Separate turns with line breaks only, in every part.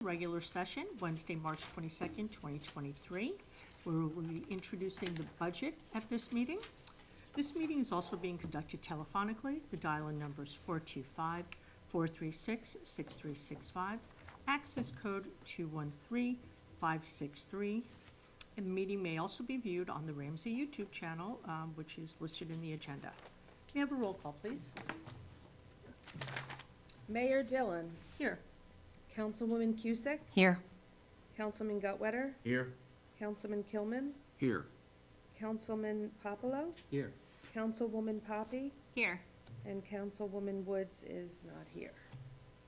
Regular session, Wednesday, March 22nd, 2023. We will be introducing the budget at this meeting. This meeting is also being conducted telephonically. The dial-in number is 425-436-6365, access code 213563. And the meeting may also be viewed on the Ramsey YouTube channel, which is listed in the agenda. May I have a roll call, please?
Mayor Dillon.
Here.
Councilwoman Cusick.
Here.
Councilman Gutwetter.
Here.
Councilman Kilman.
Here.
Councilman Popolo.
Here.
Councilwoman Poppy.
Here.
And Councilwoman Woods is not here.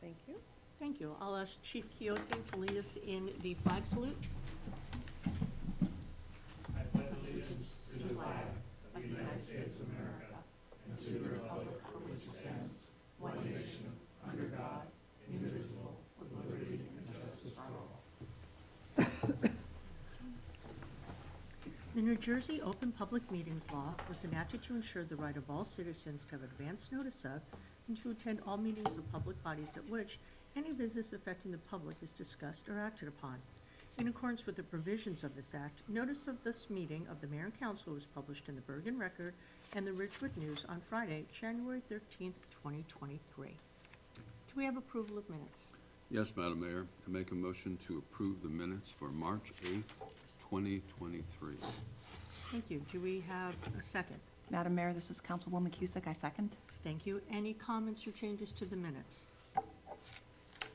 Thank you.
Thank you. I'll ask Chief Kiyosi to lead us in the flag salute.
I pledge allegiance to the flag of the United States of America and to the republic for which it stands, one nation, under God, indivisible, with liberty and justice for all.
The New Jersey Open Public Meetings Law was enacted to ensure the right of all citizens to have advance notice of and to attend all meetings of public bodies at which any business affecting the public is discussed or acted upon. In accordance with the provisions of this act, notice of this meeting of the Mayor and Council was published in the Bergen Record and the Ridgewood News on Friday, January 13th, 2023. Do we have approval of minutes?
Yes, Madam Mayor. I make a motion to approve the minutes for March 8th, 2023.
Thank you. Do we have a second?
Madam Mayor, this is Councilwoman Cusick. I second.
Thank you. Any comments or changes to the minutes?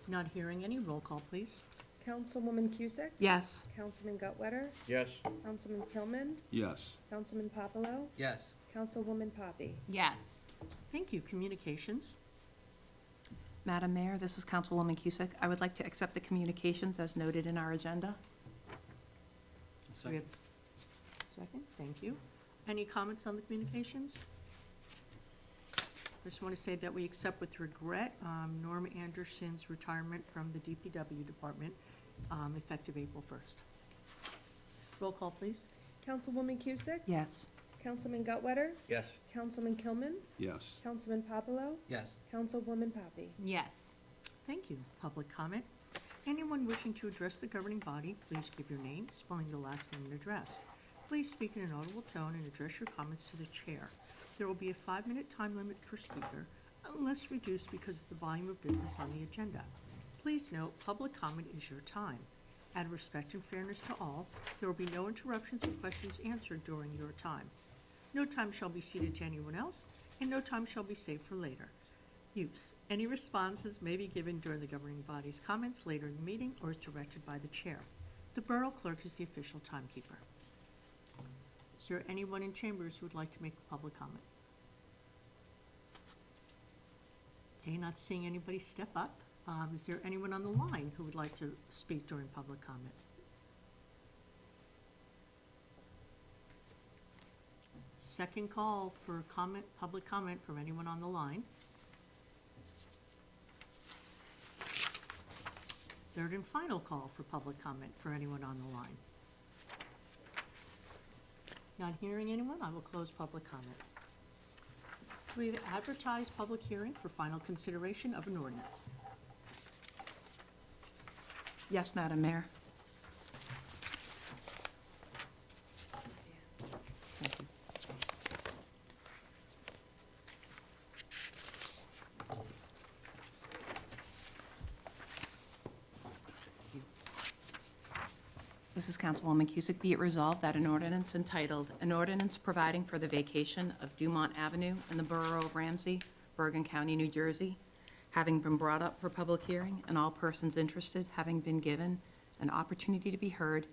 Not hearing any. Roll call, please.
Councilwoman Cusick.
Yes.
Councilman Gutwetter.
Yes.
Councilman Kilman.
Yes.
Councilman Popolo.
Yes.
Councilwoman Poppy.
Yes.
Thank you. Communications.
Madam Mayor, this is Councilwoman Cusick. I would like to accept the communications as noted in our agenda.
Do we have second? Thank you. Any comments on the communications? I just want to say that we accept with regret Norm Anderson's retirement from the DPW department effective April 1st. Roll call, please.
Councilwoman Cusick.
Yes.
Councilman Gutwetter.
Yes.
Councilman Kilman.
Yes.
Councilman Popolo.
Yes.
Councilwoman Poppy.
Yes.
Thank you. Public comment. Anyone wishing to address the governing body, please give your name, spelling the last name and address. Please speak in an audible tone and address your comments to the chair. There will be a 5-minute time limit per speaker, unless reduced because of the volume of business on the agenda. Please note, public comment is your time. Out of respect and fairness to all, there will be no interruptions or questions answered during your time. No time shall be ceded to anyone else, and no time shall be saved for later use. Any responses may be given during the governing body's comments later in the meeting or as directed by the chair. The Borough Clerk is the official timekeeper. Is there anyone in chambers who would like to make a public comment? Okay, not seeing anybody step up. Is there anyone on the line who would like to speak during public comment? Second call for comment, public comment from anyone on the line. Third and final call for public comment for anyone on the line. Not hearing anyone, I will close public comment. We've advertised public hearing for final consideration of an ordinance.
Yes, Madam Mayor. Thank you. This is Councilwoman Cusick. Be it resolved that an ordinance entitled, "An Ordinance Providing for the Vacation of Dumont Avenue in the Borough of Ramsey, Bergen County, New Jersey," having been brought up for public hearing and all persons interested having been given an opportunity to be heard,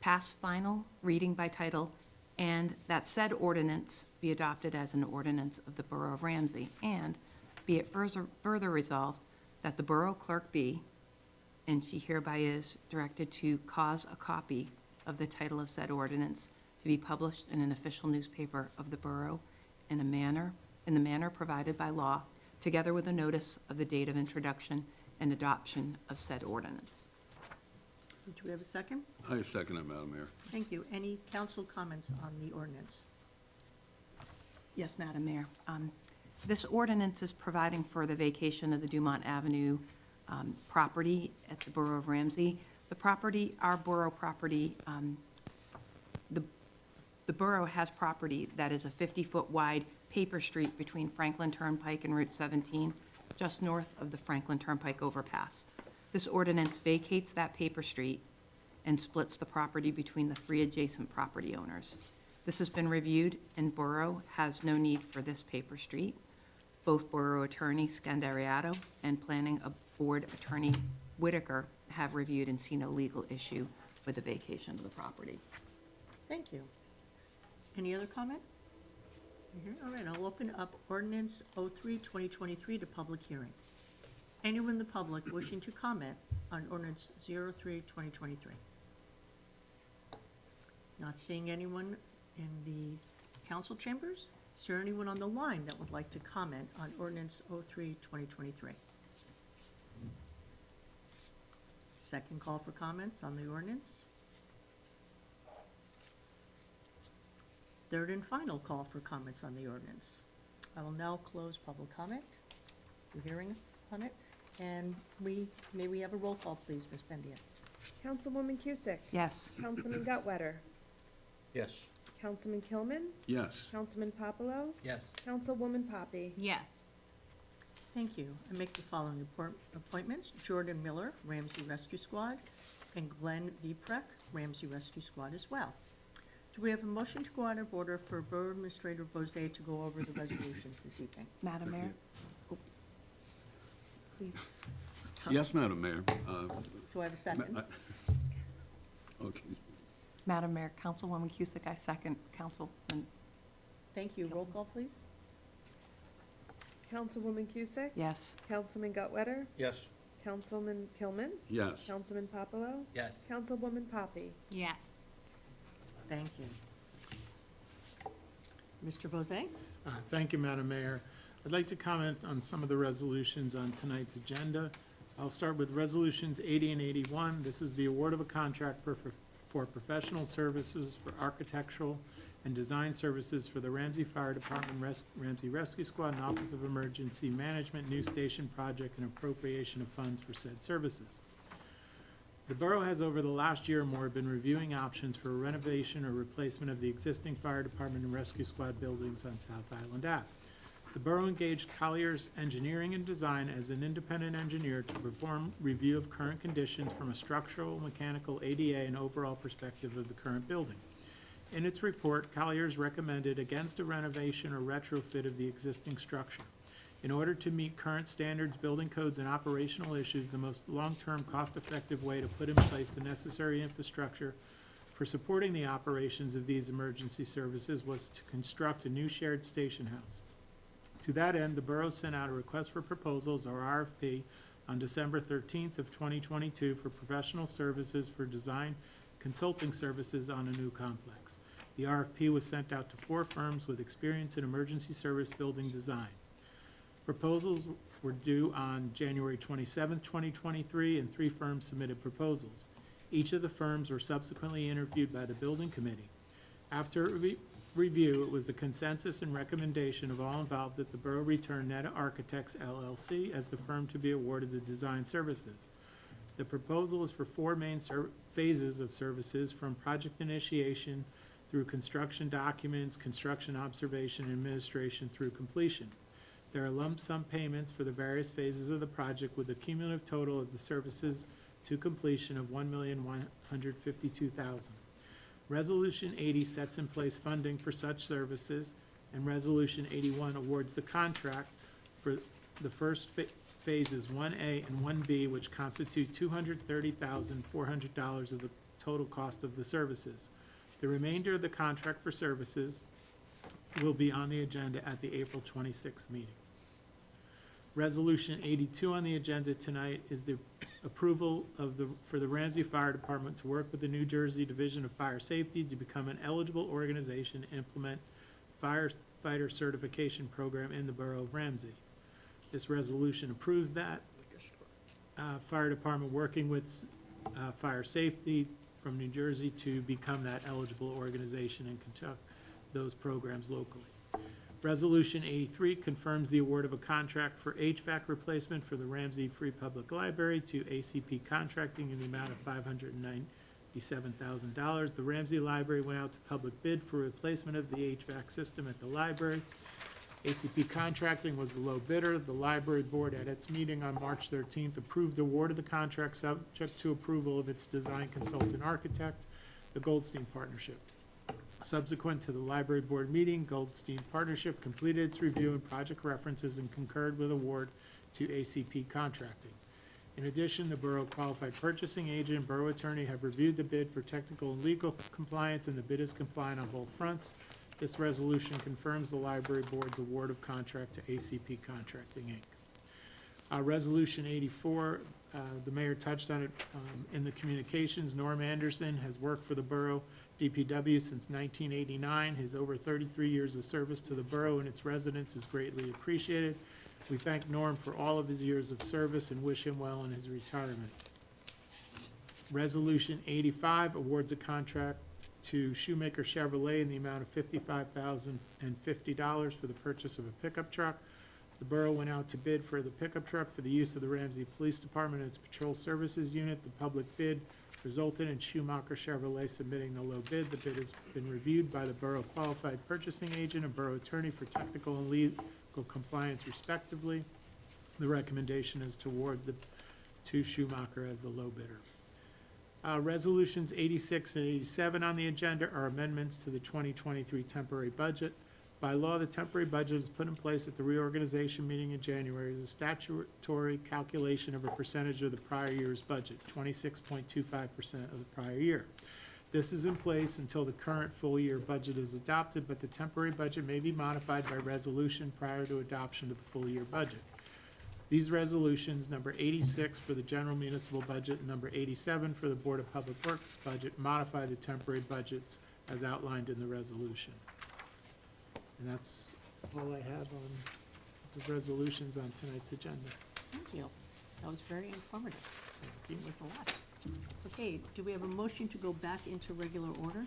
pass final reading by title, and that said ordinance be adopted as an ordinance of the Borough of Ramsey, and be it further resolved that the Borough Clerk be, and she hereby is directed to cause a copy of the title of said ordinance to be published in an official newspaper of the borough in the manner provided by law, together with a notice of the date of introduction and adoption of said ordinance.
Do we have a second?
I second it, Madam Mayor.
Thank you. Any council comments on the ordinance?
Yes, Madam Mayor. This ordinance is providing for the vacation of the Dumont Avenue property at the Borough of Ramsey. The property, our borough property, the borough has property that is a 50-foot wide paper street between Franklin Turnpike and Route 17, just north of the Franklin Turnpike overpass. This ordinance vacates that paper street and splits the property between the 3 adjacent property owners. This has been reviewed, and Borough has no need for this paper street. Both Borough Attorney Scandariato and Planning Board Attorney Whitaker have reviewed and seen no legal issue with the vacation of the property.
Thank you. Any other comment? All right, I'll open up ordinance 03-2023 to public hearing. Anyone in the public wishing to comment on ordinance 03-2023? Not seeing anyone in the council chambers? Is there anyone on the line that would like to comment on ordinance 03-2023? Second call for comments on the ordinance. Third and final call for comments on the ordinance. I will now close public comment, the hearing on it, and may we have a roll call, please, Ms. Bendia?
Councilwoman Cusick?
Yes.
Councilman Gutwetter?
Yes.
Councilman Kilman?
Yes.
Councilman Popolo?
Yes.
Councilwoman Poppy?
Yes.
Thank you. I make the following appointments: Jordan Miller, Ramsey Rescue Squad, and Glenn Viepreck, Ramsey Rescue Squad as well. Do we have a motion to go out of order for Borough Administrator Bozay to go over the resolutions this evening?
Madam Mayor? Oh, please.
Yes, Madam Mayor.
Do I have a second?
Okay.
Madam Mayor, Councilwoman Cusick, I second Councilman,
Thank you. Roll call, please.
Councilwoman Cusick?
yes.
Councilman Gutwetter?
Yes.
Councilman Kilman?
Yes.
Councilman Popolo?
Yes.
Councilwoman Poppy?
Yes.
Thank you. Mr. Bozay?
Thank you, Madam Mayor. I'd like to comment on some of the resolutions on tonight's agenda. I'll start with Resolutions 80 and 81. This is the award of a contract for professional services for architectural and design services for the Ramsey Fire Department, Ramsey Rescue Squad, and Office of Emergency Management new station project and appropriation of funds for said services. The borough has over the last year or more been reviewing options for renovation or replacement of the existing fire department and rescue squad buildings on South Island Ave. The borough engaged Colliers Engineering and Design as an independent engineer to perform review of current conditions from a structural, mechanical, ADA, and overall perspective of the current building. In its report, Colliers recommended against a renovation or retrofit of the existing structure. In order to meet current standards, building codes, and operational issues, the most long-term, cost-effective way to put in place the necessary infrastructure for supporting the operations of these emergency services was to construct a new shared station house. To that end, the borough sent out a request for proposals, or RFP, on December 13th of 2022 for professional services for design consulting services on a new complex. The RFP was sent out to 4 firms with experience in emergency service building design. Proposals were due on January 27th, 2023, and 3 firms submitted proposals. Each of the firms were subsequently interviewed by the building committee. After review, it was the consensus and recommendation of all involved that the borough return Netta Architects LLC as the firm to be awarded the design services. The proposal is for 4 main phases of services, from project initiation through construction documents, construction observation, and administration through completion. There are lump sum payments for the various phases of the project with a cumulative total of the services to completion of $1,152,000. Resolution 80 sets in place funding for such services, and Resolution 81 awards the contract for the first phases 1A and 1B, which constitute $230,400 of the total cost of the services. The remainder of the contract for services will be on the agenda at the April 26th meeting. Resolution 82 on the agenda tonight is the approval for the Ramsey Fire Department to work with the New Jersey Division of Fire Safety to become an eligible organization and implement firefighter certification program in the Borough of Ramsey. This resolution approves that. Fire Department working with Fire Safety from New Jersey to become that eligible organization and conduct those programs locally. Resolution 83 confirms the award of a contract for HVAC replacement for the Ramsey Free Public Library to ACP Contracting in the amount of $597,000. The Ramsey Library went out to public bid for replacement of the HVAC system at the library. ACP Contracting was the low bidder. The library board at its meeting on March 13th approved award of the contract subject to approval of its design consultant architect, the Goldstein Partnership. Subsequent to the library board meeting, Goldstein Partnership completed its review and project references and concurred with award to ACP Contracting. In addition, the Borough Qualified Purchasing Agent and Borough Attorney have reviewed the bid for technical and legal compliance, and the bid is compliant on both fronts. This resolution confirms the library board's award of contract to ACP Contracting, Inc. Resolution 84, the mayor touched on it in the communications. Norm Anderson has worked for the Borough DPW since 1989. His over 33 years of service to the borough and its residents is greatly appreciated. We thank Norm for all of his years of service and wish him well in his retirement. Resolution 85 awards a contract to Shoemaker Chevrolet in the amount of $55,050 for the purchase of a pickup truck. The borough went out to bid for the pickup truck for the use of the Ramsey Police Department and its Patrol Services Unit. The public bid resulted in Schumacher Chevrolet submitting the low bid. The bid has been reviewed by the Borough Qualified Purchasing Agent and Borough Attorney for technical and legal compliance respectively. The recommendation is to award to Schumacher as the low bidder. Resolutions 86 and 87 on the agenda are amendments to the 2023 temporary budget. By law, the temporary budget is put in place at the reorganization meeting in January as a statutory calculation of a percentage of the prior year's budget, 26.25% of the prior year. This is in place until the current full-year budget is adopted, but the temporary budget may be modified by resolution prior to adoption of the full-year budget. These resolutions, number 86 for the general municipal budget and number 87 for the Board of Public Works budget, modify the temporary budgets as outlined in the resolution. And that's all I have on the resolutions on tonight's agenda.
Thank you. That was very informative.
Thank
It was a lot. Okay, do we have a motion to go back into regular order?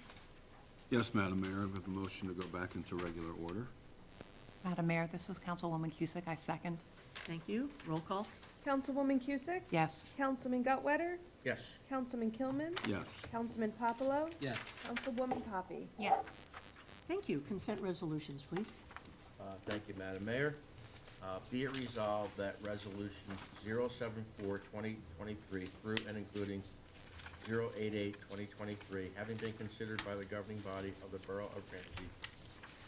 Yes, Madam Mayor, I have a motion to go back into regular order.
Madam Mayor, this is Councilwoman Cusick. I second.
Thank you. Roll call?
Councilwoman Cusick?
Yes.
Councilman Gutwetter?
Yes.
Councilman Kilman?
Yes.
Councilman Popolo?
Yes.
Councilwoman Poppy?
Yes.
Thank you. Consent resolutions, please.
Thank you, Madam Mayor. Be it resolved that Resolution 074-2023 through and including 088-2023, having been considered by the governing body of the Borough of Ramsey,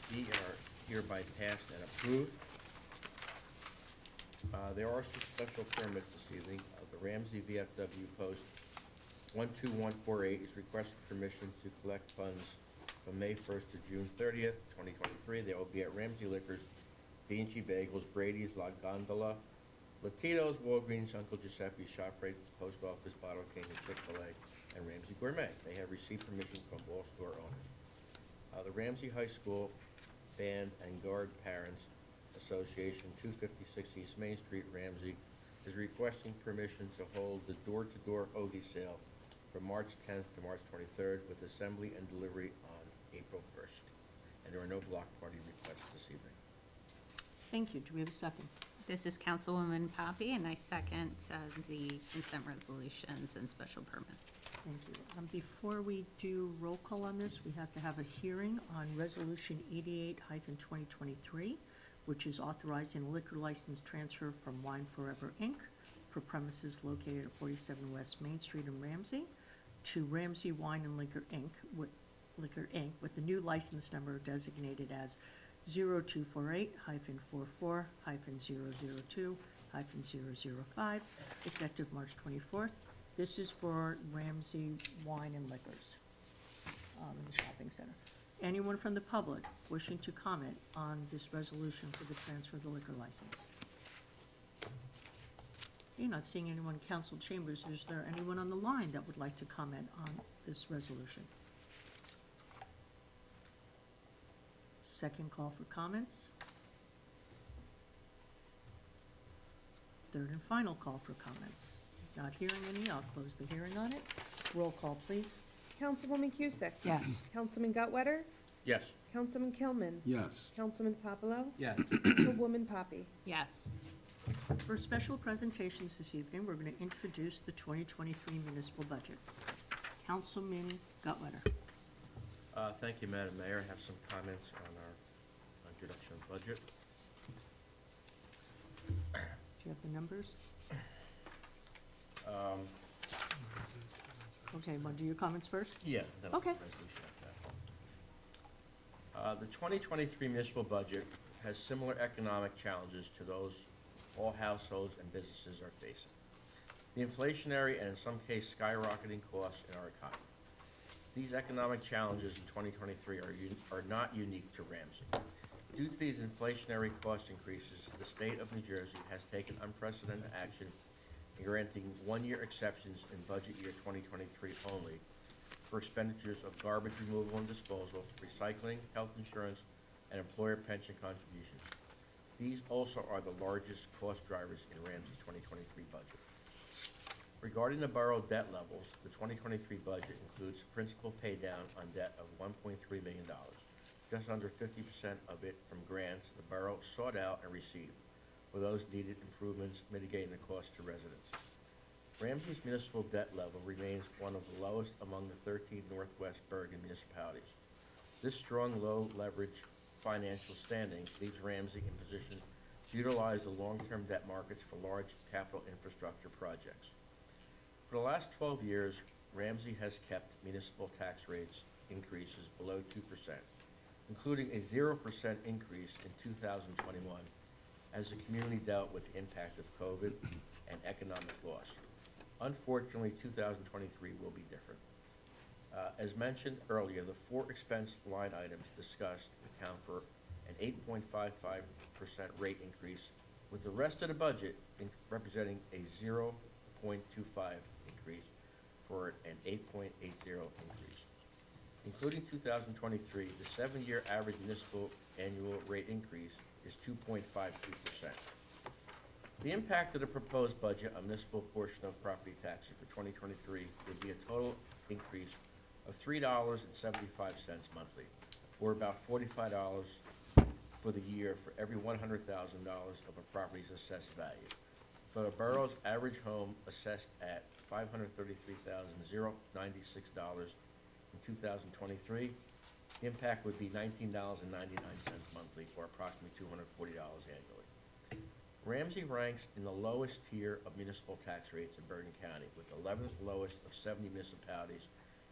be and are hereby passed and approved. There are some special permits this evening. The Ramsey VFW Post 12148 is requesting permission to collect funds from May 1st to June 30th, 2023. They will be at Ramsey Liquors, B&G Bagels, Brady's, La Gondola, Latito's, Walgreens, Uncle Giuseppe's, ShopRite, Post Office, Bottle King, and Chick-fil-A, and Ramsey Gourmet. They have received permission from all store owners. The Ramsey High School Band and Guard Parents Association, 256 East Main Street, Ramsey, is requesting permission to hold the door-to-door hoagie sale from March 10th to March 23rd with assembly and delivery on April 1st. And there are no block party requests this evening.
Thank you. Do we have a second?
This is Councilwoman Poppy, and I second the consent resolutions and special permits.
Thank you. Before we do roll call on this, we have to have a hearing on Resolution 88-2023, which is authorizing a liquor license transfer from Wine Forever, Inc. for premises located at 47 West Main Street in Ramsey to Ramsey Wine and Liquor Inc. with the new license number designated as 0248-44-002-005, effective March 24th. This is for Ramsey Wine and Liquors in the shopping center. Anyone from the public wishing to comment on this resolution for the transfer of the liquor license? Okay, not seeing anyone in council chambers. Is there anyone on the line that would like to comment on this resolution? Second call for comments. Third and final call for comments. Not hearing any, I'll close the hearing on it. Roll call, please.
Councilwoman Cusick?
Yes.
Councilman Gutwetter?
Yes.
Councilman Kilman.
Yes.
Councilman Papalo.
Yes.
Councilwoman Poppy.
Yes.
For special presentations this evening, we're going to introduce the 2023 municipal budget. Councilman Gutwetter.
Thank you, Madam Mayor. I have some comments on our introduction of budget.
Do you have the numbers? Okay, want to do your comments first?
Yeah. then I'll do
Okay.
the resolution after that. The 2023 municipal budget has similar economic challenges to those all households and businesses are facing. The inflationary and in some cases skyrocketing costs in our economy. These economic challenges in 2023 are not unique to Ramsey. Due to these inflationary cost increases, the state of New Jersey has taken unprecedented action in granting one-year exceptions in budget year 2023 only for expenditures of garbage removal and disposal, recycling, health insurance, and employer pension contributions. These also are the largest cost drivers in Ramsey's 2023 budget. Regarding the borough debt levels, the 2023 budget includes principal paydown on debt of $1.3 million, just under 50% of it from grants the borough sought out and received, for those needed improvements mitigating the cost to residents. Ramsey's municipal debt level remains one of the lowest among the 13 Northwest Bergen municipalities. This strong low leverage financial standing leaves Ramsey in position to utilize the long-term debt markets for large capital infrastructure projects. For the last 12 years, Ramsey has kept municipal tax rates increases below 2%, including a 0% increase in 2021 as the community dealt with the impact of COVID and economic loss. Unfortunately, 2023 will be different. As mentioned earlier, the four expense line items discussed account for an 8.55% rate increase, with the rest of the budget representing a 0.25 increase for an 8.80 increase. Including 2023, the 7-year average municipal annual rate increase is 2.52%. The impact of the proposed budget on municipal portion of property taxes for 2023 would be a total increase of $3.75 monthly, or about $45 for the year for every $100,000 of a property's assessed value. For the borough's average home assessed at $533,096 in 2023, the impact would be $19.99 monthly, or approximately $240 annually. Ramsey ranks in the lowest tier of municipal tax rates in Bergen County, with the 11th lowest of 70 municipalities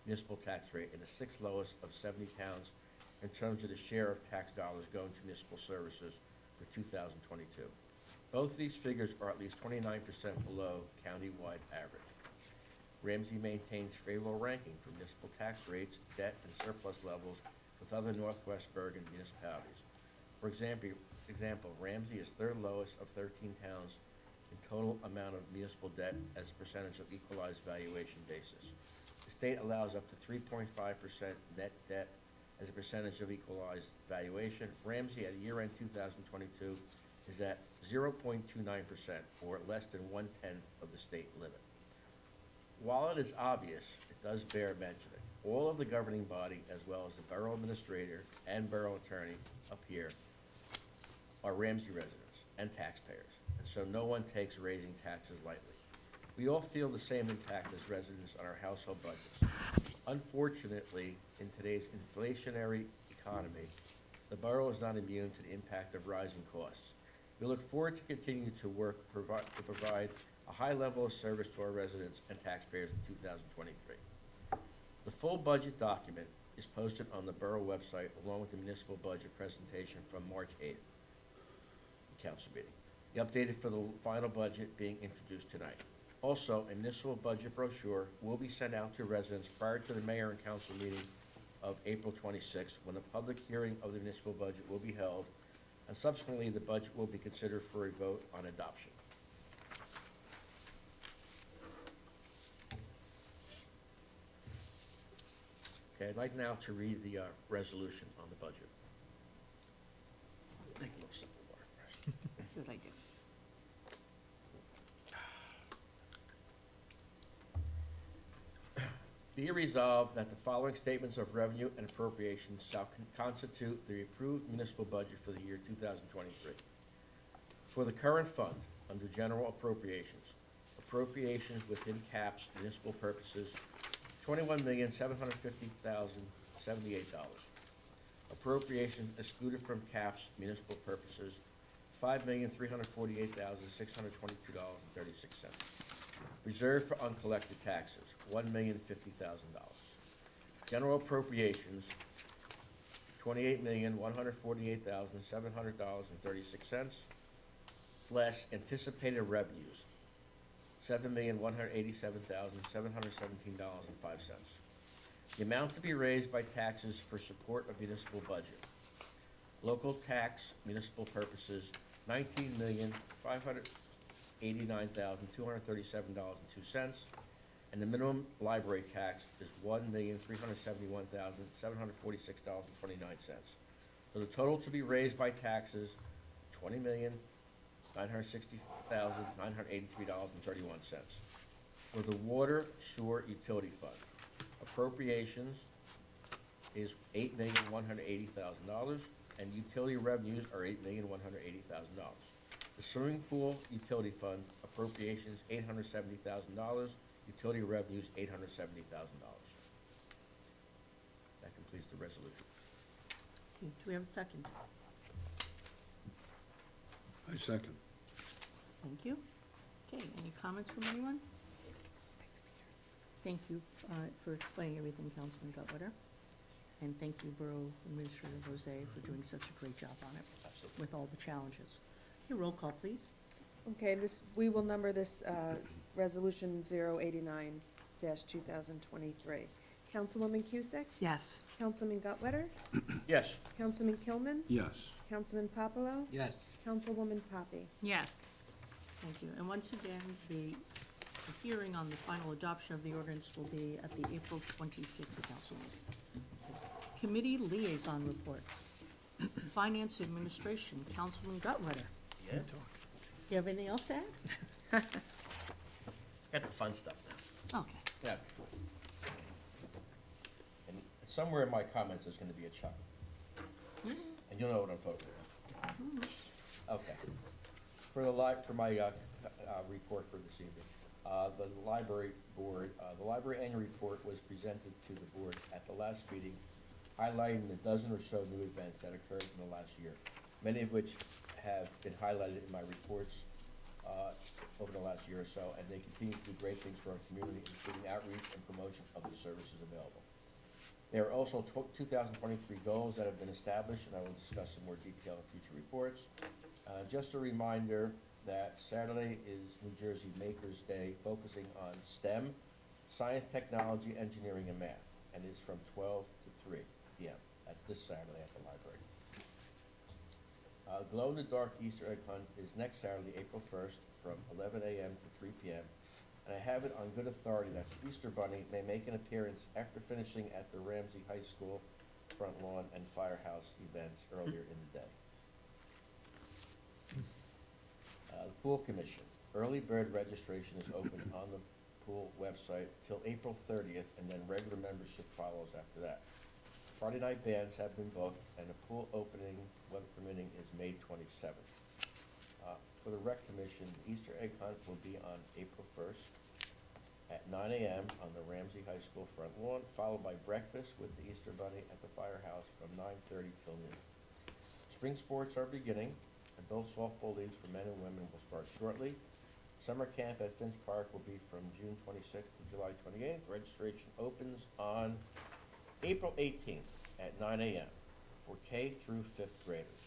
municipal tax rate and the 6th lowest of 70 towns in terms of the share of tax dollars going to municipal services for 2022. Both of these figures are at least 29% below countywide average. Ramsey maintains favorable ranking for municipal tax rates, debt, and surplus levels with other Northwest Bergen municipalities. For example, Ramsey is third lowest of 13 towns in total amount of municipal debt as a percentage of equalized valuation basis. The state allows up to 3.5% net debt as a percentage of equalized valuation. Ramsey at year-end 2022 is at 0.29%, or less than 1/10 of the state limit. While it is obvious, it does bear mentioning. All of the governing body, as well as the borough administrator and borough attorney up here, are Ramsey residents and taxpayers, and so no one takes raising taxes lightly. We all feel the same impact as residents on our household budgets. Unfortunately, in today's inflationary economy, the borough is not immune to the impact of rising costs. We look forward to continuing to work to provide a high level of service to our residents and taxpayers in 2023. The full budget document is posted on the borough website along with the municipal budget presentation from March 8th council meeting. The updated for the final budget being introduced tonight. Also, a municipal budget brochure will be sent out to residents prior to the mayor and council meeting of April 26th, when the public hearing of the municipal budget will be held, and subsequently the budget will be considered for a vote on adoption. Okay, I'd like now to read the resolution on the budget. Take a little sip of water first.
Good idea.
Be Be it resolved that the following statements of revenue and appropriations shall constitute the approved municipal budget for the year 2023. For the current fund, under general appropriations, appropriations within caps municipal purposes, $21,750,078. Appropriations excluded from caps municipal purposes, $5,348,622.36. Reserved for uncollected taxes, $1,050,000. General appropriations, $28,148,700.36, less anticipated revenues, $7,187,717.05. The amount to be raised by taxes for support of municipal budget. Local tax, municipal purposes, $19,589,237.02, and the minimum library tax is $1,371,746.29. So the total to be raised by taxes, $20,960,983.31. For the water sewer utility fund, appropriations is $8,180,000, and utility revenues are $8,180,000. The swimming pool utility fund, appropriations $870,000, utility revenues $870,000. That completes the resolution.
Okay, do we have a second?
I second.
Thank you. Okay, any comments from anyone? Thank you for explaining everything, Councilman Gutwetter. And thank you, Borough Administrator Jose, for doing such a great job on it
Absolutely.
with all the challenges. Your roll call, please.
Okay, we will number this Resolution 089-2023. Councilwoman Cusick?
Yes.
Councilman Gutwetter?
Yes.
Councilman Kilman?
Yes.
Councilman Popolo?
Yes.
Councilwoman Poppy?
Yes.
Thank you. And once again, the hearing on the final adoption of the ordinance will be at the April 26th council meeting. Committee liaison reports. Finance Administration, Councilman Gutwetter.
Yeah.
Do you have anything else to add?
Got the fun stuff now.
Okay.
Yeah. And somewhere in my comments, there's gonna be a chuckle. And you'll know what I'm talking about. Okay. For my report for this evening, the library board, the library annual report was presented to the board at the last meeting, highlighting the dozen or so new events that occurred in the last year, many of which have been highlighted in my reports over the last year or so, and they continue to do great things for our community, including outreach and promotion of the services available. There are also 2023 goals that have been established, and I will discuss in more detail in future reports. Just a reminder that Saturday is New Jersey Makers Day, focusing on STEM, science, technology, engineering, and math, and it's from 12 to 3 p.m. That's this Saturday at the library. Glow-in-the-dark Easter egg hunt is next Saturday, April 1st, from 11 a.m. to 3 p.m. And I have it on good authority that the Easter Bunny may make an appearance after finishing at the Ramsey High School front lawn and firehouse events earlier in the day. The Pool Commission. Early bird registration is open on the pool website till April 30th, and then regular membership follows after that. Friday night bands have been booked, and the pool opening, weather permitting, is May 27th. For the Rec Commission, the Easter egg hunt will be on April 1st at 9 a.m. on the Ramsey High School front lawn, followed by breakfast with the Easter Bunny at the firehouse from 9:30 till noon. Spring sports are beginning. Adult softball leagues for men and women will start shortly. Summer camp at Finch Park will be from June 26th to July 28th. Registration opens on April 18th at 9 a.m. for K through 5th graders.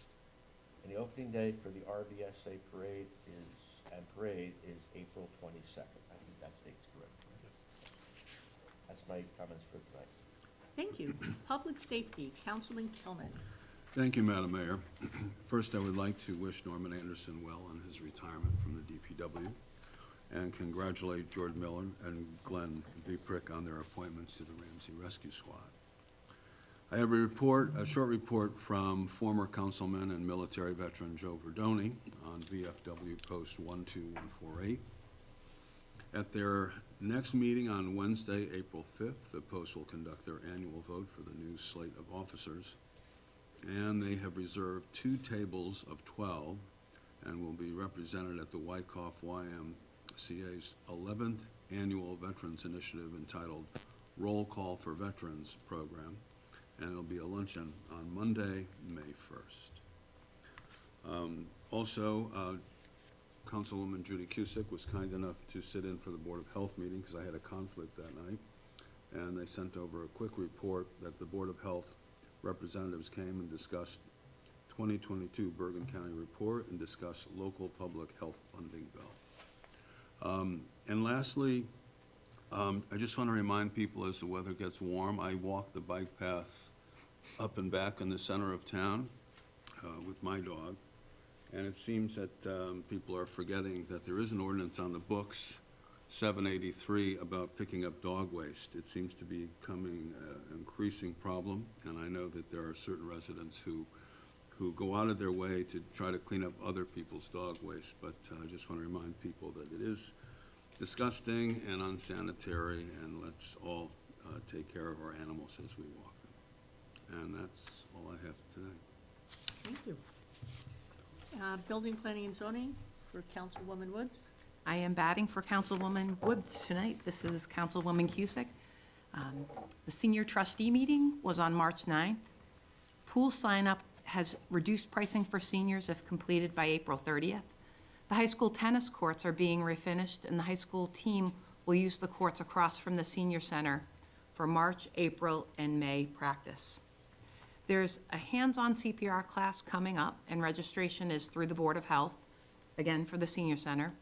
And the opening day for the RBSA parade is April 22nd. I think that date's correct.
Yes.
That's my comments for tonight.
Thank you. Public Safety, Councilman Kilman.
Thank you, Madam Mayor. First, I would like to wish Norman Anderson well on his retirement from the DPW and congratulate Jordan Miller and Glenn Vieprick on their appointments to the Ramsey Rescue Squad. I have a short report from former councilman and military veteran Joe Verdoni on VFW Post 12148. At their next meeting on Wednesday, April 5th, the post will conduct their annual vote for the new slate of officers. And they have reserved 2 tables of 12 and will be represented at the Wyckoff YMCA's 11th Annual Veterans Initiative entitled Roll Call for Veterans program. And it'll be a luncheon on Monday, May 1st. Also, Councilwoman Judy Cusick was kind enough to sit in for the Board of Health meeting because I had a conflict that night. And they sent over a quick report that the Board of Health representatives came and discussed 2022 Bergen County report and discussed local public health funding bill. And lastly, I just want to remind people as the weather gets warm, I walk the bike path up and back in the center of town with my dog. And it seems that people are forgetting that there is an ordinance on the books, 783, about picking up dog waste. It seems to be becoming an increasing problem, and I know that there are certain residents who go out of their way to try to clean up other people's dog waste, but I just want to remind people that it is disgusting and unsanitary, and let's all take care of our animals as we walk them. And that's all I have tonight.
Thank you. Building, Planning, and Zoning for Councilwoman Woods.
I am batting for Councilwoman Woods tonight. This is Councilwoman Cusick. The senior trustee meeting was on March 9th. Pool sign-up has reduced pricing for seniors if completed by April 30th. The high school tennis courts are being refinished, and the high school team will use the courts across from the senior center for March, April, and May practice. There's a hands-on CPR class coming up, and registration is through the Board of Health, again for the senior center.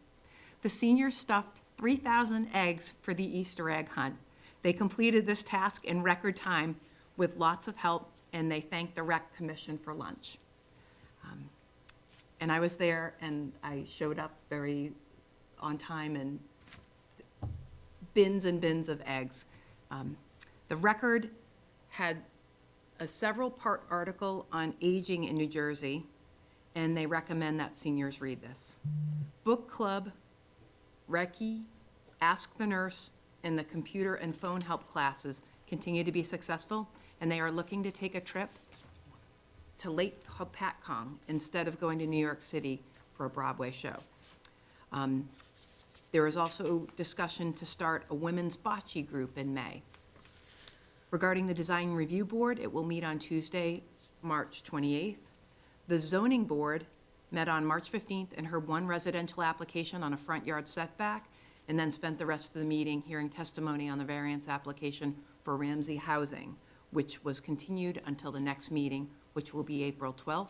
The seniors stuffed 3,000 eggs for the Easter egg hunt. They completed this task in record time with lots of help, and they thanked the rec commission for lunch. And I was there, and I showed up very on time, and bins and bins of eggs. The Record had a several-part article on aging in New Jersey, and they recommend that seniors read this. Book club, Recce, Ask the Nurse, and the computer and phone help classes continue to be successful, and they are looking to take a trip to Lake Hopatcong instead of going to New York City for a Broadway show. There is also discussion to start a women's bocce group in May. Regarding the Design Review Board, it will meet on Tuesday, March 28th. The Zoning Board met on March 15th and heard one residential application on a front yard setback, and then spent the rest of the meeting hearing testimony on the variance application for Ramsey Housing, which was continued until the next meeting, which will be April 12th.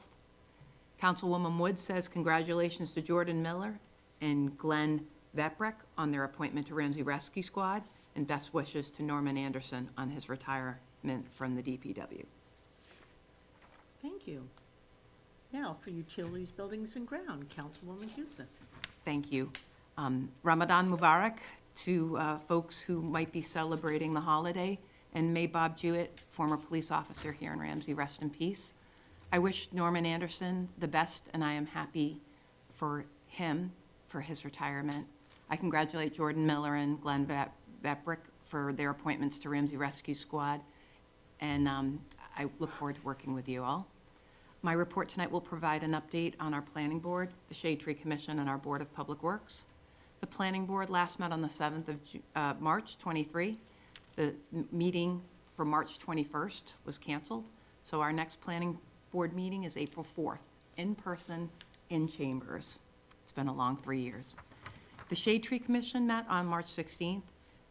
Councilwoman Woods says congratulations to Jordan Miller and Glenn Veprick on their appointment to Ramsey Rescue Squad, and best wishes to Norman Anderson on his retirement from the DPW.
Thank you. Now for Utilities, Buildings, and Ground, Councilwoman Cusick.
Thank you. Ramadan Mubarak to folks who might be celebrating the holiday, and may Bob Jewett, former police officer here in Ramsey, rest in peace. I wish Norman Anderson the best, and I am happy for him for his retirement. I congratulate Jordan Miller and Glenn Veprick for their appointments to Ramsey Rescue Squad, and I look forward to working with you all. My report tonight will provide an update on our Planning Board, the Shade Tree Commission, and our Board of Public Works. The Planning Board last met on the 7th of March 23. The meeting for March 21st was canceled, so our next Planning Board meeting is April 4th, in person, in chambers. It's been a long 3 years. The Shade Tree Commission met on March 16th.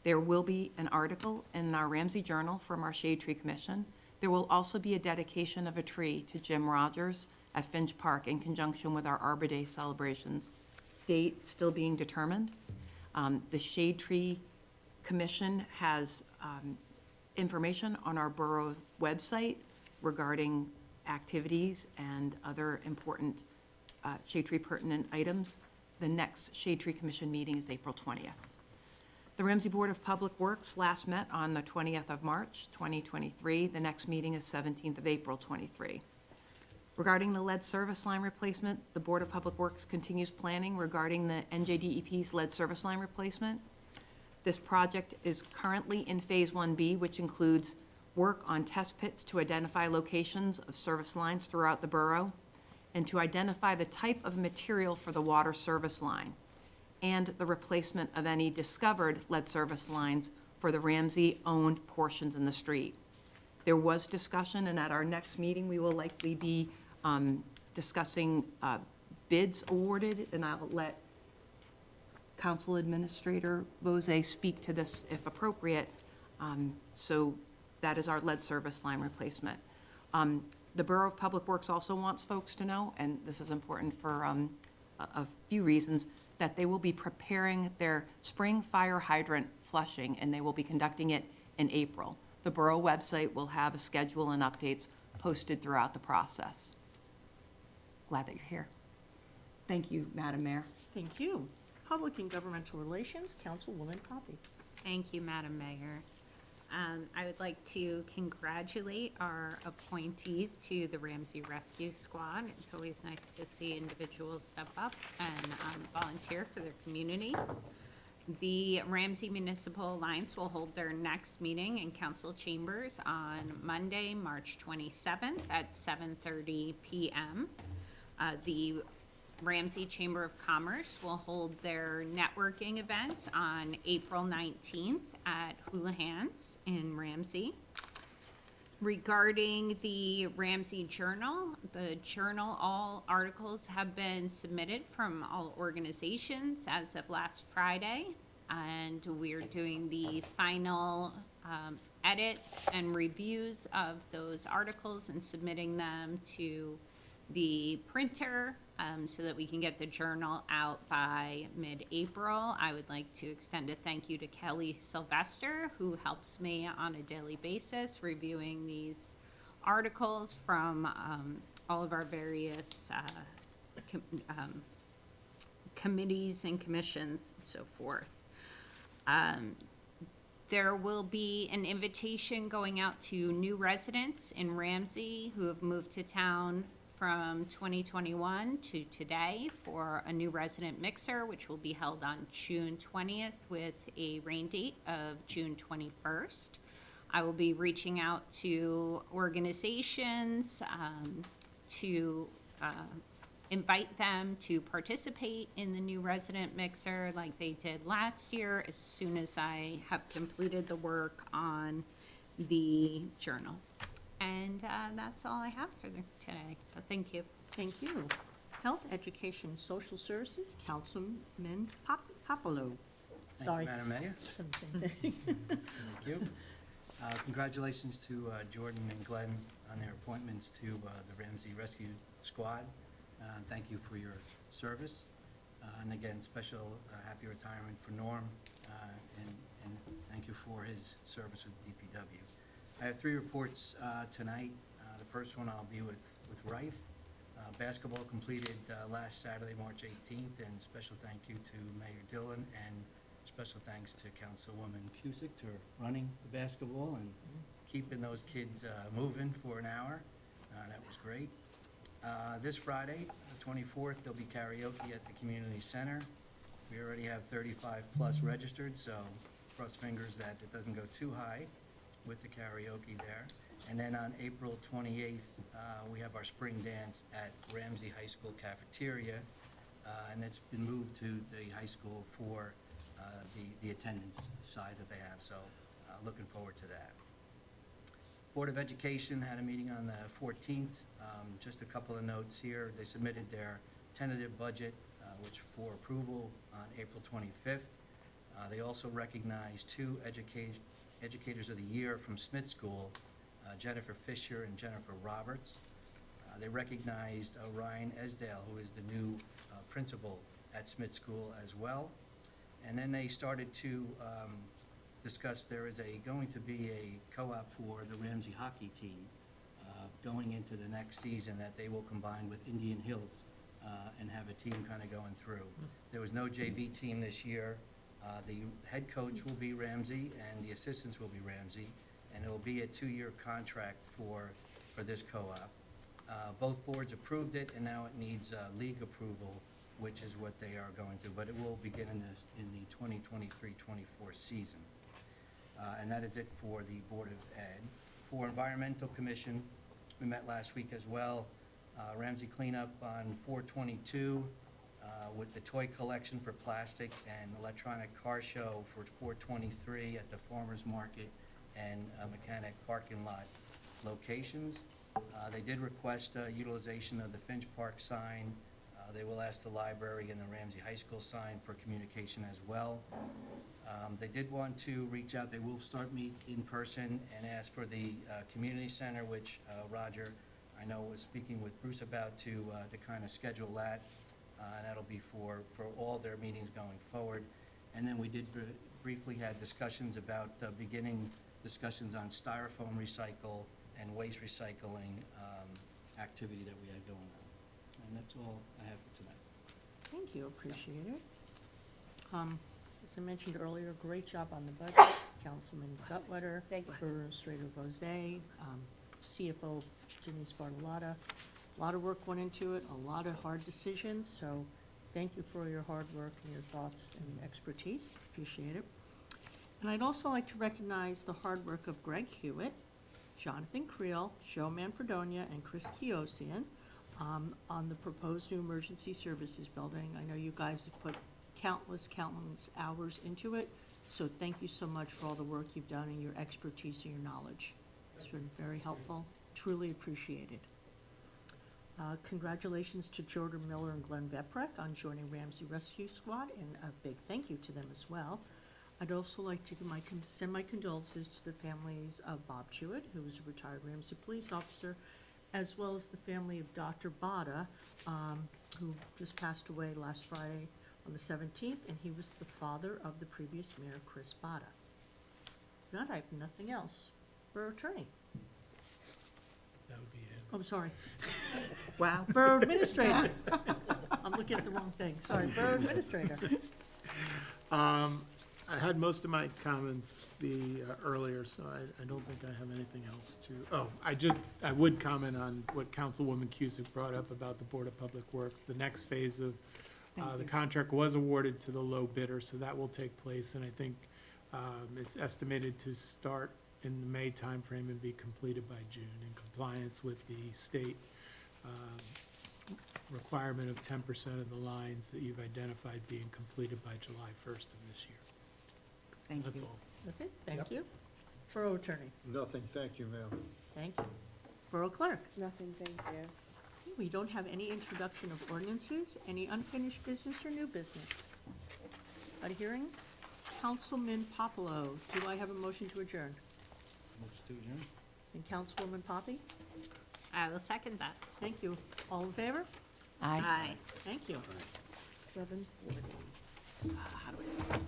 There will be an article in our Ramsey Journal from our Shade Tree Commission. There will also be a dedication of a tree to Jim Rogers at Finch Park in conjunction with our Arbor Day celebrations. Date still being determined. The Shade Tree Commission has information on our borough website regarding activities and other important Shade Tree pertinent items. The next Shade Tree Commission meeting is April 20th. The Ramsey Board of Public Works last met on the 20th of March, 2023. The next meeting is 17th of April, 23. Regarding the lead service line replacement, the Board of Public Works continues planning regarding the NJDEP's lead service line replacement. This project is currently in Phase 1B, which includes work on test pits to identify locations of service lines throughout the borough and to identify the type of material for the water service line and the replacement of any discovered lead service lines for the Ramsey-owned portions in the street. There was discussion, and at our next meeting, we will likely be discussing bids awarded, and I'll let Council Administrator Bozay speak to this if appropriate. So that is our lead service line replacement. The Borough of Public Works also wants folks to know, and this is important for a few reasons, that they will be preparing their spring fire hydrant flushing, and they will be conducting it in April. The Borough website will have a schedule and updates posted throughout the process. Glad that you're here. Thank you, Madam Mayor.
Thank you. Public and Governmental Relations, Councilwoman Poppy.
Thank you, Madam Mayor. I would like to congratulate our appointees to the Ramsey Rescue Squad. It's always nice to see individuals step up and volunteer for their community. The Ramsey Municipal Alliance will hold their next meeting in council chambers on Monday, March 27th at 7:30 p.m. The Ramsey Chamber of Commerce will hold their networking event on April 19th at Houlihan's in Ramsey. Regarding the Ramsey Journal, the journal, all articles have been submitted from all organizations as of last Friday, and we're doing the final edits and reviews of those articles and submitting them to the printer so that we can get the journal out by mid-April. I would like to extend a thank you to Kelly Sylvester, who helps me on a daily basis reviewing these articles from all of our various committees and commissions and so forth. There will be an invitation going out to new residents in Ramsey who have moved to town from 2021 to today for a new resident mixer, which will be held on June 20th with a rain date of June 21st. I will be reaching out to organizations to invite them to participate in the new resident mixer like they did last year as soon as I have completed the work on the journal. And that's all I have for today, so thank you.
Thank you. Health, Education, Social Services, Councilman Popolo.
Thank
Sorry.
you, Madam Mayor.
Same thing.
Thank you. Congratulations to Jordan and Glenn on their appointments to the Ramsey Rescue Squad. Thank you for your service. And again, special happy retirement for Norm, and thank you for his service with DPW. I have 3 reports tonight. The first one I'll be with Rife. Basketball completed last Saturday, March 18th, and special thank you to Mayor Dillon, and special thanks to Councilwoman Cusick to running the basketball and keeping those kids moving for an hour. That was great. This Friday, the 24th, there'll be karaoke at the community center. We already have 35+ registered, so cross fingers that it doesn't go too high with the karaoke there. And then on April 28th, we have our spring dance at Ramsey High School cafeteria, and it's been moved to the high school for the attendance size that they have, so looking forward to that. Board of Education had a meeting on the 14th. Just a couple of notes here. They submitted their tentative budget, which for approval on April 25th. They also recognized 2 Educators of the Year from Smith School, Jennifer Fisher and Jennifer Roberts. They recognized Ryan Esdale, who is the new principal at Smith School as well. And then they started to discuss there is going to be a co-op for the Ramsey hockey team going into the next season that they will combine with Indian Hills and have a team kind of going through. There was no JV team this year. The head coach will be Ramsey and the assistants will be Ramsey, and it will be a 2-year contract for this co-op. Both boards approved it, and now it needs league approval which is what they are going through, but it will begin in the 2023-24 season. And that is it for the Board of Ed. For Environmental Commission, we met last week as well. Ramsey cleanup on 4/22 with the toy collection for plastic and electronic car show for 4/23 at the farmer's market and mechanic parking lot locations. They did request utilization of the Finch Park sign. They will ask the library and the Ramsey High School sign for communication as well. They did want to reach out, they will start meet in person and ask for the community center, which Roger, I know, was speaking with Bruce about to kind of schedule that. And that'll be for all their meetings going forward. And then we did briefly had discussions about beginning discussions on styrofoam recycle and waste recycling activity that we had going on. And that's all I have for tonight.
Thank you, appreciate it. As I mentioned earlier, great job on the budget, Councilman Gutwetter,
Thank you.
Administrator Vozay, CFO Denise Bartolotta. A lot of work went into it, a lot of hard decisions, so thank you for your hard work and your thoughts and expertise, appreciate it. And I'd also like to recognize the hard work of Greg Hewitt, Jonathan Creel, Joe Manfredonia, and Chris Kiosian on the proposed new emergency services building. I know you guys have put countless hours into it, so thank you so much for all the work you've done and your expertise and your knowledge. It's been very helpful, truly appreciated. Congratulations to Jordan Miller and Glenn Veprek on joining Ramsey Rescue Squad, and a big thank you to them as well. I'd also like to send my condolences to the families of Bob Jewett, who was a retired Ramsey police officer, as well as the family of Dr. Bada, who just passed away last Friday on the 17th, and he was the father of the previous mayor, Chris Bada. That I have nothing else. Borough Attorney.
That would be it.
Oh, sorry.
Wow.
Borough Administrator. I'm looking at the wrong thing. Sorry, Borough Administrator.
I had most of my comments earlier, so I don't think I have anything else to, I would comment on what Councilwoman Cusick brought up about the Board of Public Works. The next phase of the contract was awarded to the low bidder, so that will take place, and I think it's estimated to start in the May timeframe and be completed by June in compliance with the state requirement of 10% of the lines that you've identified being completed by July 1st of this year.
Thank
That's
you.
all.
That's it. Thank
Yep.
you. Borough Attorney.
Nothing, thank you, ma'am.
Thank you. Borough Clerk.
Nothing, thank you.
We don't have any introduction of ordinances, any unfinished business or new business. Out of hearing, Councilman Popolo, do I have a motion to adjourn?
Motion to adjourn?
And Councilwoman Poppy?
I will second that.
Thank you. All in favor?
Aye.
Aye.
Thank you. 7:40.
How do I say?